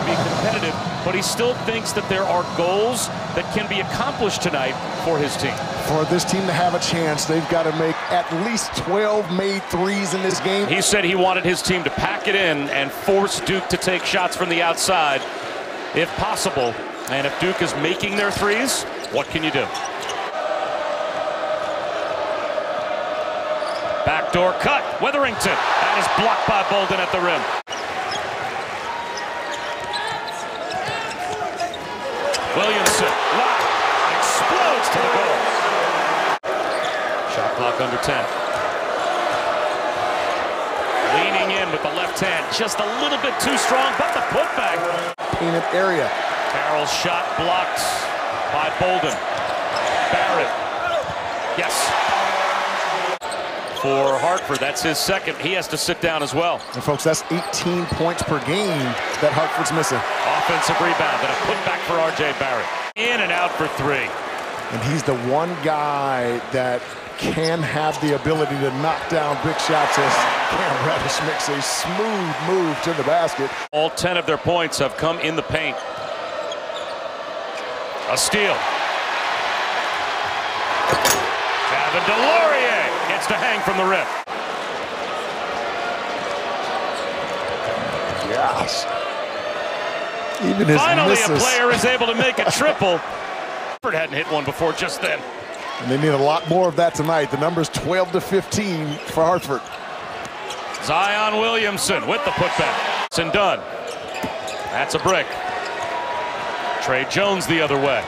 be competitive, but he still thinks that there are goals that can be accomplished tonight for his team. For this team to have a chance, they've got to make at least 12 made threes in this game. He said he wanted his team to pack it in and force Duke to take shots from the outside, if possible. And if Duke is making their threes, what can you do? Backdoor cut, Witherington. That is blocked by Bolden at the rim. Williamson, wow, explodes to the goal. Shot clock under 10. Leaning in with the left hand, just a little bit too strong, but the putback. Painted area. Carroll's shot blocked by Bolden. Barrett, yes. For Hartford, that's his second. He has to sit down as well. And folks, that's 18 points per game that Hartford's missing. Offensive rebound and a putback for R.J. Barrett. In and out for three. And he's the one guy that can have the ability to knock down big shots as Cam Reddish makes a smooth move to the basket. All 10 of their points have come in the paint. A steal. Kevin Delorier gets to hang from the rim. Gosh. Even his Finally, misses. a player is able to make a triple. Hartford hadn't hit one before just then. And they need a lot more of that tonight. The number's 12 to 15 for Hartford. Zion Williamson with the putback. It's and done. That's a brick. Trey Jones the other way.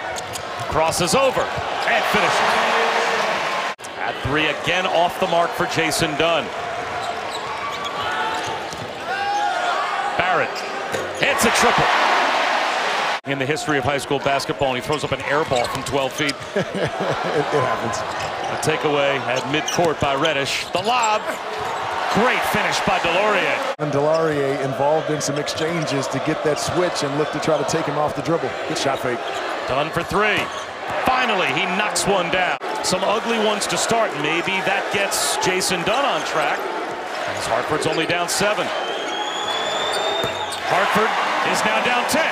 Crosses over and finishes. At three again off the mark for Jason Dunn. Barrett hits a triple. In the history of high school basketball, and he throws up an air ball from 12 feet. It happens. A takeaway at midcourt by Reddish. The lob. Great finish by Delorier. And Delorier involved in some exchanges to get that switch and look to try to take him off the dribble. Good shot fake. Done for three. Finally, he knocks one down. Some ugly ones to start. Maybe that gets Jason Dunn on track, as Hartford's only down 7. Hartford is now down 10.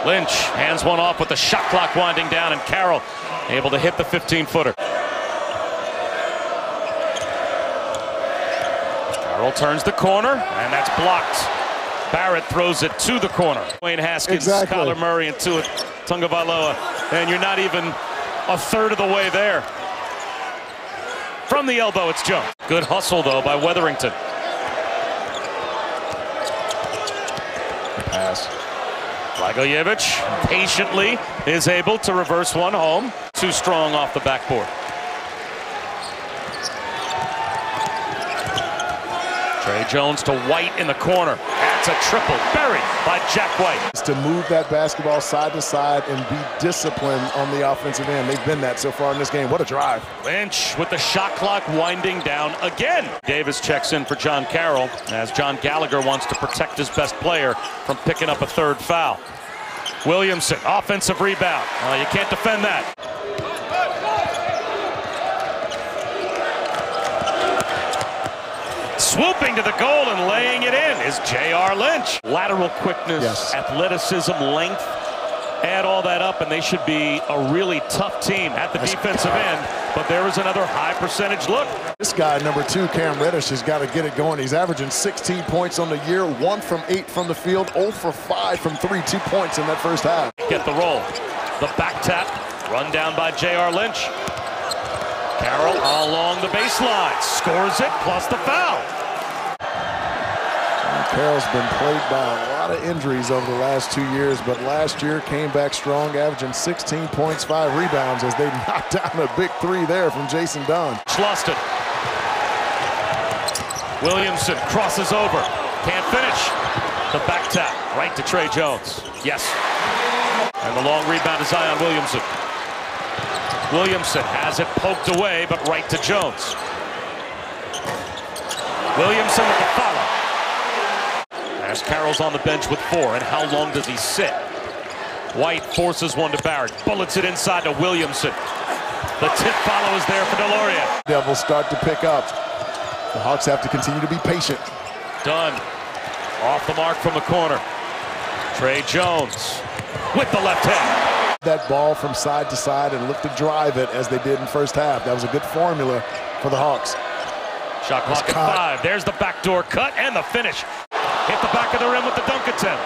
Lynch hands one off with the shot clock winding down, and Carroll able to hit the 15-footer. Carroll turns the corner, and that's blocked. Barrett throws it to the corner. Wayne Haskins, exactly. Kyler Murray, and Tua Tagovailoa, and you're not even a third of the way there. From the elbow, it's Jones. Good hustle, though, by Witherington. Pass. Blagojevic patiently is able to reverse one home. Too strong off the backboard. Trey Jones to White in the corner. That's a triple buried by Jack White. To move that basketball side to side and be disciplined on the offensive end. They've been that so far in this game. What a drive. Lynch with the shot clock winding down again. Davis checks in for John Carroll as John Gallagher wants to protect his best player from picking up a third foul. Williamson, offensive rebound. You can't defend that. Swooping to the goal and laying it in is J.R. Lynch. Lateral quickness, yes. Athleticism, length. Add all that up and they should be a really tough team at the defensive end. But there is another high percentage look. This guy, number 2, Cam Reddish, has got to get it going. He's averaging 16 points on the year, 1 from 8 from the field, 0 for 5 from 3, 2 points in that first half. Get the roll. The back tap, run down by J.R. Lynch. Carroll along the baseline, scores it, plus the foul. Carroll's been plagued by a lot of injuries over the last 2 years, but last year came back strong, averaging 16 points, 5 rebounds as they knocked down a big 3 there from Jason Dunn. Lost it. Williamson crosses over, can't finish. The back tap, right to Trey Jones. Yes. And the long rebound to Zion Williamson. Williamson has it poked away, but right to Jones. Williamson with the follow. As Carroll's on the bench with 4, and how long does he sit? White forces one to Barrett, bullets it inside to Williamson. The tip follow is there for Delorier. Devils start to pick up. The Hawks have to continue to be patient. Dunn off the mark from the corner. Trey Jones with the left hand. That ball from side to side and look to drive it as they did in first half. That was a good formula for the Hawks. Shot clock at 5. There's the backdoor cut and the finish. Hit the back of the rim with the dunk attempt.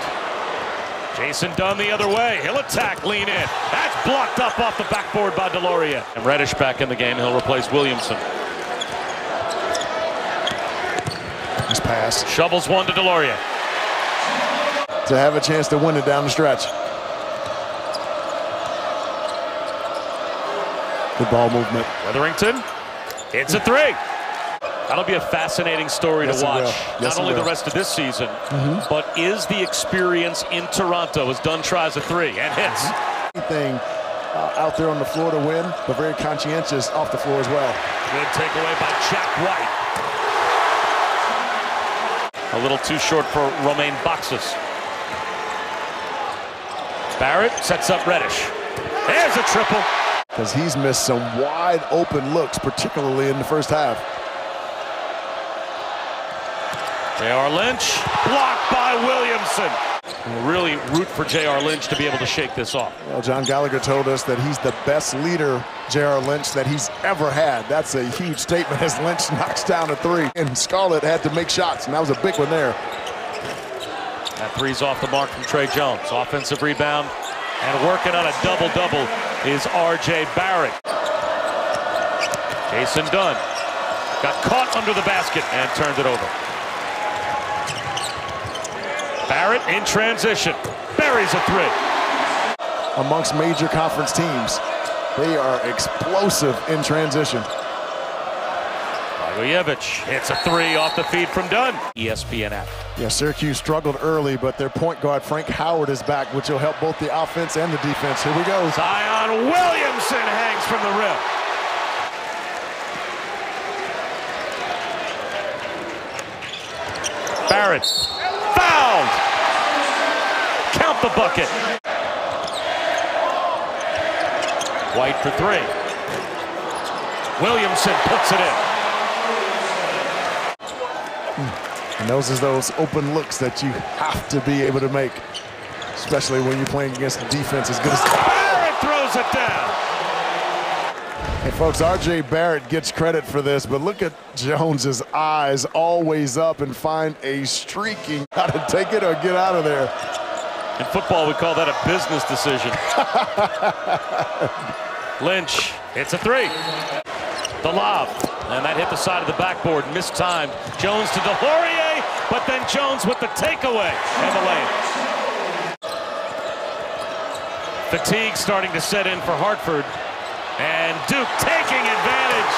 Jason Dunn the other way. He'll attack, lean in. That's blocked up off the backboard by Deloria. And Reddish back in the game. He'll replace Williamson. Nice pass. Shovels one to Deloria. To have a chance to win it down the stretch. Good ball movement. Weatherington. It's a 3. That'll be a fascinating story to watch. Yes, not only the rest of this season, but is the experience in Toronto as Dunn tries a 3 and hits. Anything out there on the floor to win, but very conscientious off the floor as well. Good takeaway by Jack White. A little too short for Romain Boxes. Barrett sets up Reddish. There's a triple. Because he's missed some wide open looks, particularly in the first half. J.R. Lynch, blocked by Williamson. We'll really root for J.R. Lynch to be able to shake this off. Well, John Gallagher told us that he's the best leader, J.R. Lynch, that he's ever had. That's a huge statement as Lynch knocks down a 3. And Scarlett had to make shots, and that was a big one there. That 3's off the mark from Trey Jones. Offensive rebound, and working on a double-double is R.J. Barrett. Jason Dunn got caught under the basket and turned it over. Barrett in transition, buries a 3. Amongst major conference teams, they are explosive in transition. Blagojevich hits a 3 off the feed from Dunn. ESPN app. Yeah, Syracuse struggled early, but their point guard, Frank Howard, is back, which will help both the offense and the defense. Here we go. Zion Williamson hangs from the rim. Barrett. Fouled! Count the bucket. White for 3. Williamson puts it in. And those are those open looks that you have to be able to make, especially when you're playing against a defense as good as... Barrett throws it down. Hey, folks, R.J. Barrett gets credit for this, but look at Jones's eyes always up and find a streaking how to take it or get out of there. In football, we call that a business decision. Lynch hits a 3. The lob, and that hit the side of the backboard, mistimed. Jones to Deloria, but then Jones with the takeaway and the layup. Fatigue starting to set in for Hartford, and Duke taking advantage.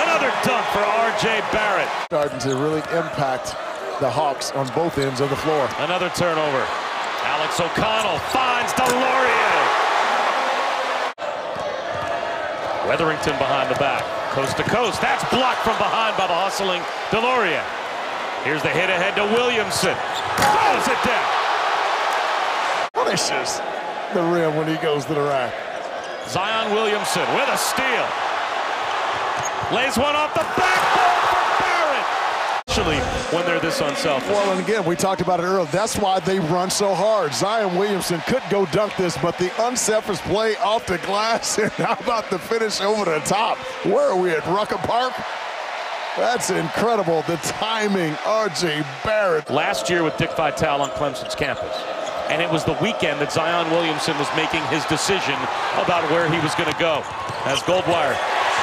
Another dunk for R.J. Barrett. Starting to really impact the Hawks on both ends of the floor. Another turnover. Alex O'Connell finds Deloria. Weatherington behind the back, coast to coast. That's blocked from behind by the hustling Deloria. Here's the hit ahead to Williamson. Throws it down. Punishes the rim when he goes to the rack. Zion Williamson with a steal. Lays one off the backboard for Barrett. Actually, when they're this unselfish. Well, and again, we talked about it earlier. That's why they run so hard. Zion Williamson could go dunk this, but the unselfish play off the glass, and how about the finish over the top? Where are we at, Rucker Park? That's incredible, the timing, R.J. Barrett. Last year with Dick Vitale on Clemson's campus, and it was the weekend that Zion Williamson was making his decision about where he was going to go, as Goldwire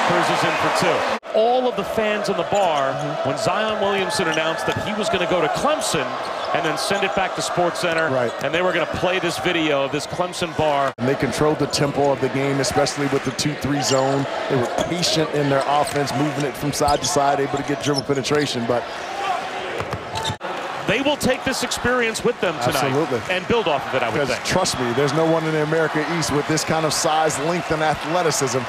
cruises in for 2. All of the fans in the bar, when Zion Williamson announced that he was going to go to Clemson and then send it back to SportsCenter, and they were going to play this video of this Clemson bar. And they controlled the tempo of the game, especially with the 2-3 zone. They were patient in their offense, moving it from side to side, able to get dribble penetration, but they will take this experience with them tonight and build off of it, I would think. Trust me, there's no one in the America East with this kind of size, length, and athleticism.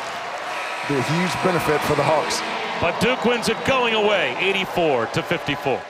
Be a huge benefit for the Hawks. But Duke wins it going away, 84-54.